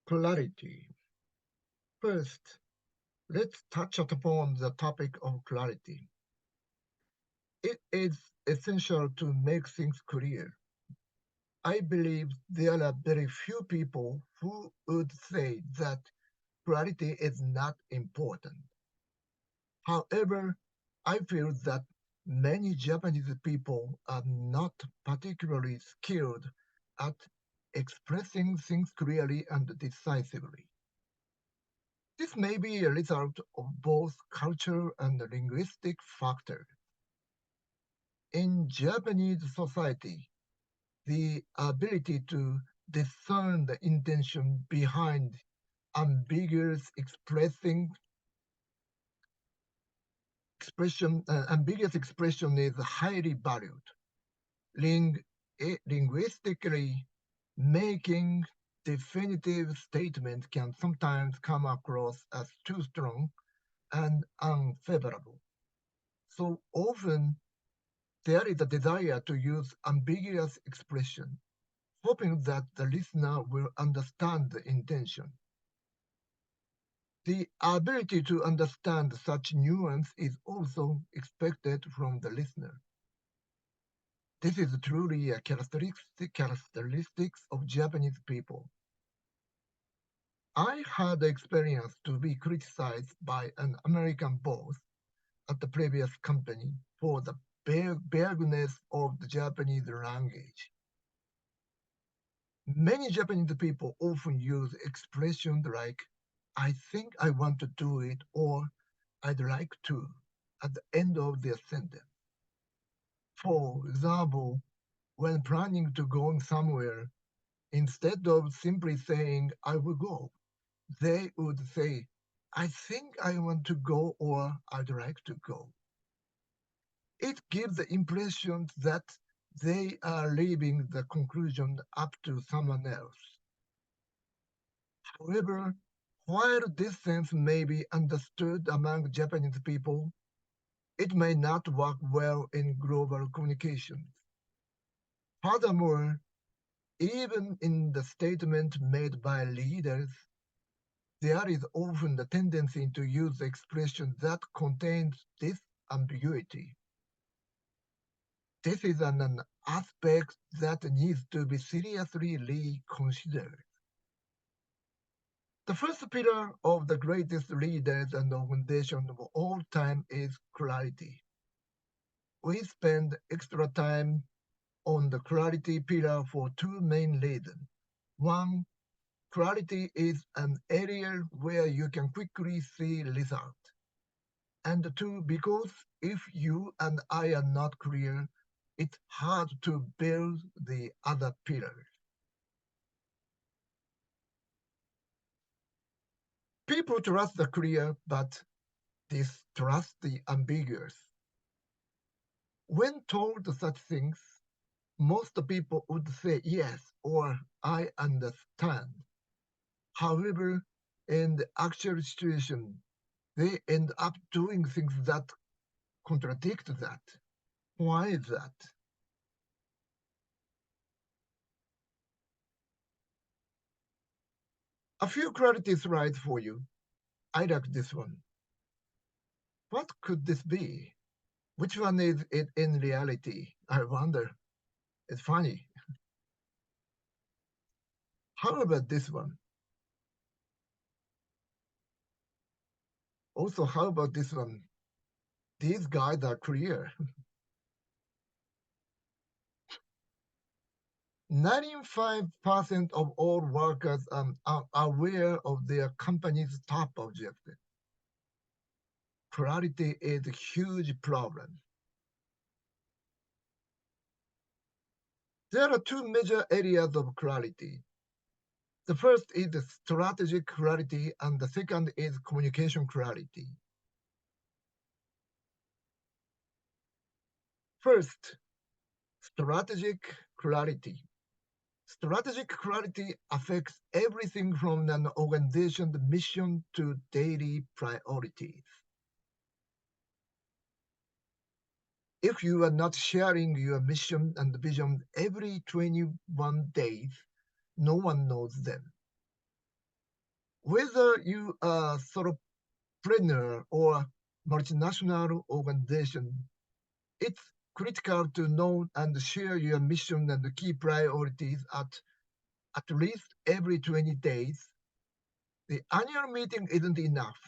Clarity. First, let's touch upon the topic of clarity. It is essential to make things clear. I believe there are very few people who would say that clarity is not important. However, I feel that many Japanese people are not particularly skilled at expressing things clearly and decisively. This may be a result of both cultural and linguistic factors. In Japanese society, the ability to discern the intention behind ambiguous expression is highly valued. Ling- Linguistically, making definitive statements can sometimes come across as too strong and unfavorable. So often, there is a desire to use ambiguous expression, hoping that the listener will understand the intention. The ability to understand such nuance is also expected from the listener. This is truly a characteristics of Japanese people. I had the experience to be criticized by an American boss at the previous company for the vagueness of the Japanese language. Many Japanese people often use expressions like, I think I want to do it or I'd like to at the end of their sentence. For example, when planning to go somewhere, instead of simply saying, I will go, they would say, I think I want to go or I'd like to go. It gives the impression that they are leaving the conclusion up to someone else. However, while this sense may be understood among Japanese people, it may not work well in global communications. Furthermore, even in the statement made by leaders, there is often the tendency to use the expression that contains this ambiguity. This is an aspect that needs to be seriously reconsidered. The first pillar of the greatest leaders and organization of all time is clarity. We spend extra time on the clarity pillar for two main reasons. One, clarity is an area where you can quickly see results. And two, because if you and I are not clear, it's hard to build the other pillars. People trust the clear, but distrust the ambiguous. When told such things, most people would say yes or I understand. However, in the actual situation, they end up doing things that contradict that. Why is that? A few clarity slides for you. I like this one. What could this be? Which one is it in reality? I wonder. It's funny. How about this one? Also, how about this one? These guys are clear. 95% of all workers are aware of their company's top objective. Clarity is a huge problem. There are two major areas of clarity. The first is the strategic clarity, and the second is communication clarity. First, strategic clarity. Strategic clarity affects everything from an organization's mission to daily priorities. If you are not sharing your mission and vision every 21 days, no one knows them. Whether you are solopreneur or multinational organization, it's critical to know and share your mission and the key priorities at least every 20 days. The annual meeting isn't enough.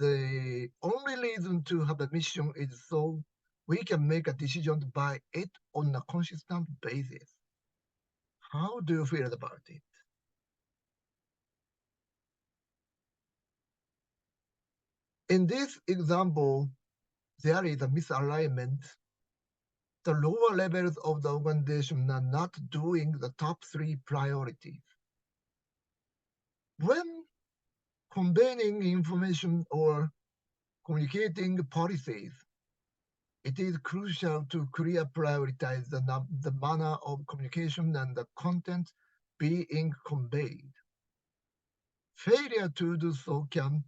The only reason to have a mission is so we can make a decision by it on a consistent basis. How do you feel about it? In this example, there is a misalignment. The lower levels of the organization are not doing the top three priorities. When conveying information or communicating policies, it is crucial to clearly prioritize the manner of communication and the content being conveyed. Failure to do so can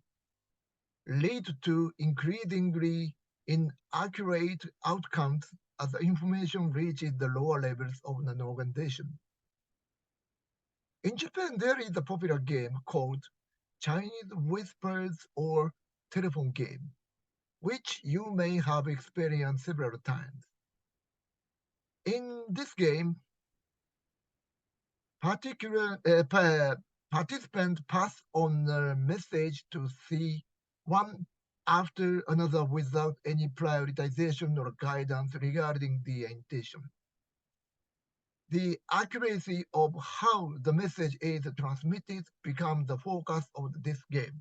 lead to increasingly inaccurate outcomes as the information reaches the lower levels of an organization. In Japan, there is a popular game called Chinese Whispers or telephone game, which you may have experienced several times. In this game, particular participants pass on a message to see one after another without any prioritization or guidance regarding the intention. The accuracy of how the message is transmitted becomes the focus of this game.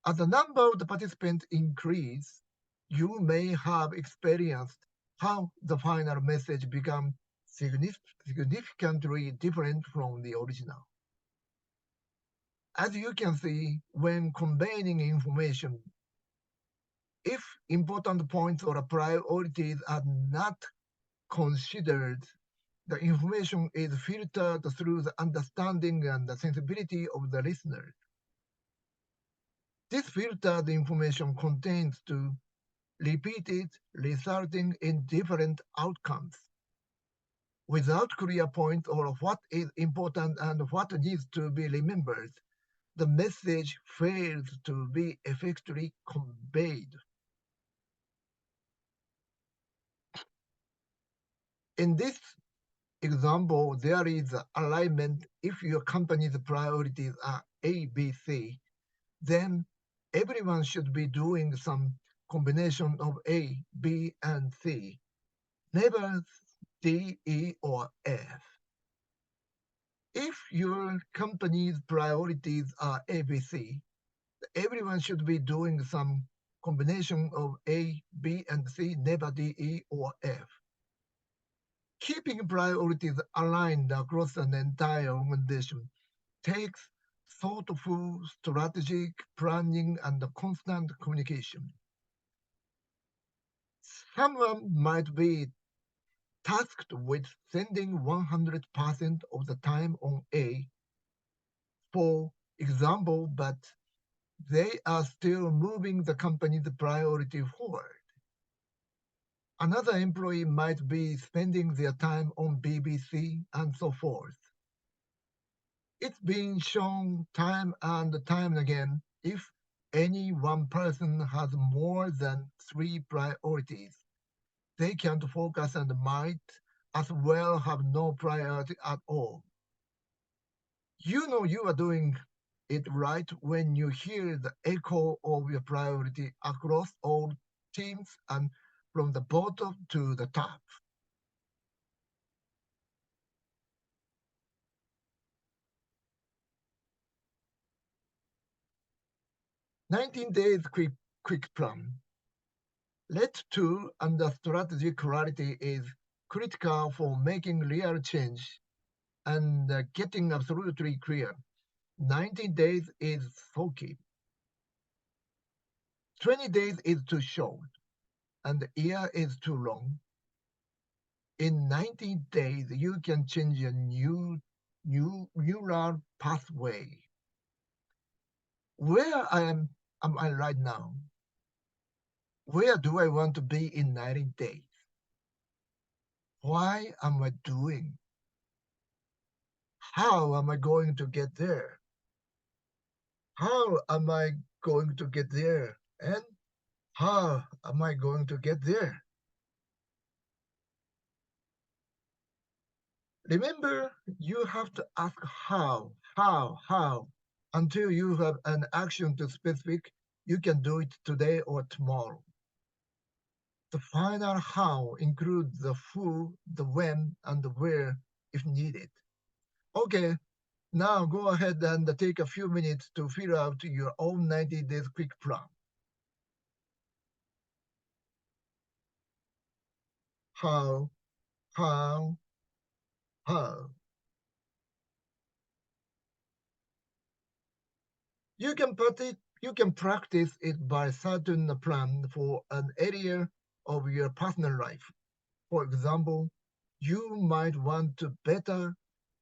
As the number of the participants increase, you may have experienced how the final message becomes significantly different from the original. As you can see, when conveying information, if important points or priorities are not considered, the information is filtered through the understanding and the sensibility of the listener. This filtered information contains to repeated, resulting in different outcomes. Without clear points or what is important and what needs to be remembered, the message fails to be effectively conveyed. In this example, there is alignment. If your company's priorities are A, B, C, then everyone should be doing some combination of A, B, and C, never D, E, or F. If your company's priorities are ABC, everyone should be doing some combination of A, B, and C, never D, E, or F. Keeping priorities aligned across an entire organization takes thoughtful strategic planning and constant communication. Someone might be tasked with sending 100% of the time on A, for example, but they are still moving the company's priority forward. Another employee might be spending their time on BBC and so forth. It's been shown time and time again if any one person has more than three priorities, they can't focus and might as well have no priority at all. You know you are doing it right when you hear the echo of your priority across all teams and from the bottom to the top. 19 days quick plan. Let two and the strategy clarity is critical for making real change and getting absolutely clear. 90 days is okay. 20 days is too short and the year is too long. In 90 days, you can change a new neural pathway. Where am I right now? Where do I want to be in 90 days? Why am I doing? How am I going to get there? How am I going to get there? And how am I going to get there? Remember, you have to ask how, until you have an action to specific. You can do it today or tomorrow. The final how includes the who, the when, and the where if needed. Okay, now go ahead and take a few minutes to fill out your own 90 days quick plan. How, how, how. You can practice it by starting a plan for an area of your personal life. For example, you might want to better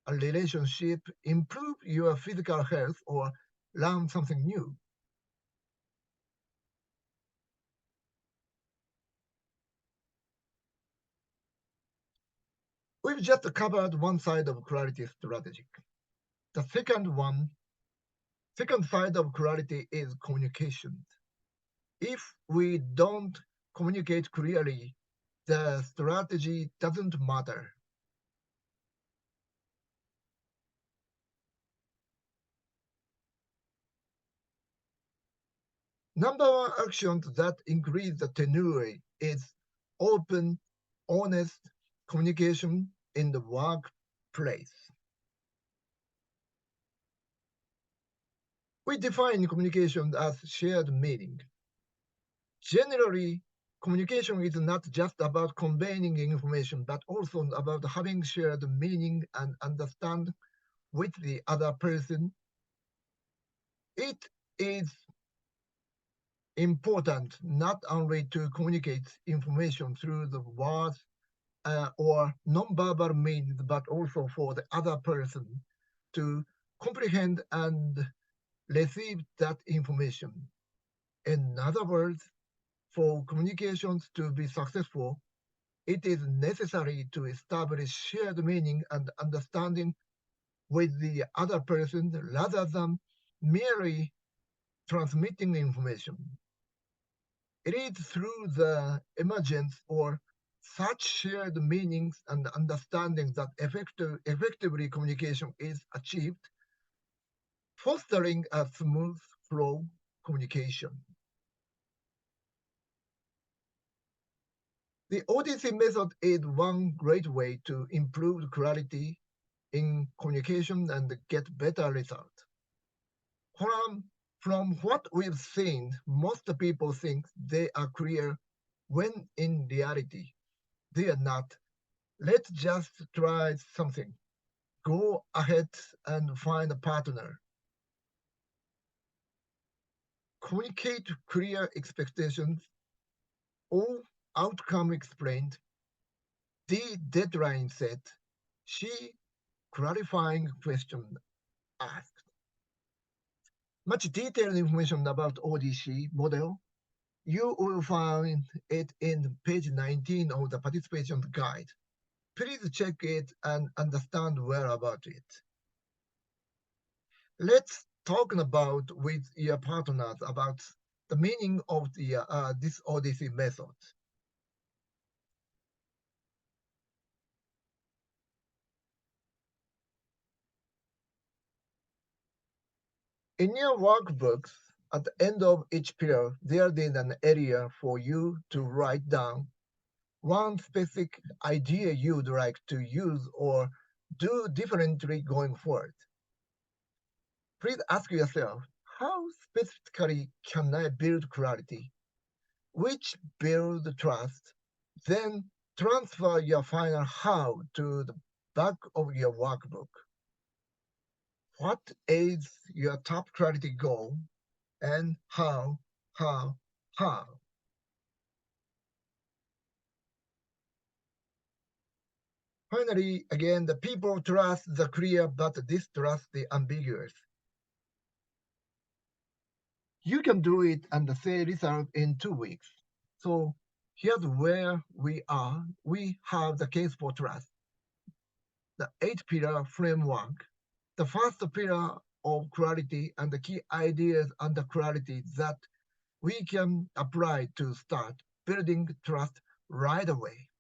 a relationship, improve your physical health, or learn something new. We've just covered one side of clarity strategy. The second side of clarity is communication. If we don't communicate clearly, the strategy doesn't matter. Number one action that increase the tenure is open, honest communication in the workplace. We define communication as shared meaning. Generally, communication is not just about conveying information, but also about having shared meaning and understand with the other person. It is important not only to communicate information through the words or nonverbal means, but also for the other person to comprehend and receive that information. In other words, for communications to be successful, it is necessary to establish shared meaning and understanding with the other person rather than merely transmitting information. It is through the emergence or such shared meanings and understandings that effectively communication is achieved, fostering a smooth flow communication. The ODC method is one great way to improve clarity in communication and get better results. From what we've seen, most people think they are clear when in reality they are not. Let's just try something. Go ahead and find a partner. Communicate clear expectations, all outcome explained, the deadline set, she clarifying question asked. Much detailed information about ODC model, you will find it in page 19 of the participation guide. Please check it and understand more about it. Let's talk about with your partners about the meaning of this ODC method. In your workbooks, at the end of each pillar, there is an area for you to write down one specific idea you'd like to use or do differently going forward. Please ask yourself, how specifically can I build clarity? Which build trust? Then transfer your final how to the back of your workbook. What is your top clarity goal and how, how? Finally, again, the people trust the clear but distrust the ambiguous. You can do it and say result in 2 weeks. So here's where we are. We have the case for trust, the 8 pillar framework. The first pillar of clarity and the key ideas under clarity that we can apply to start building trust right away.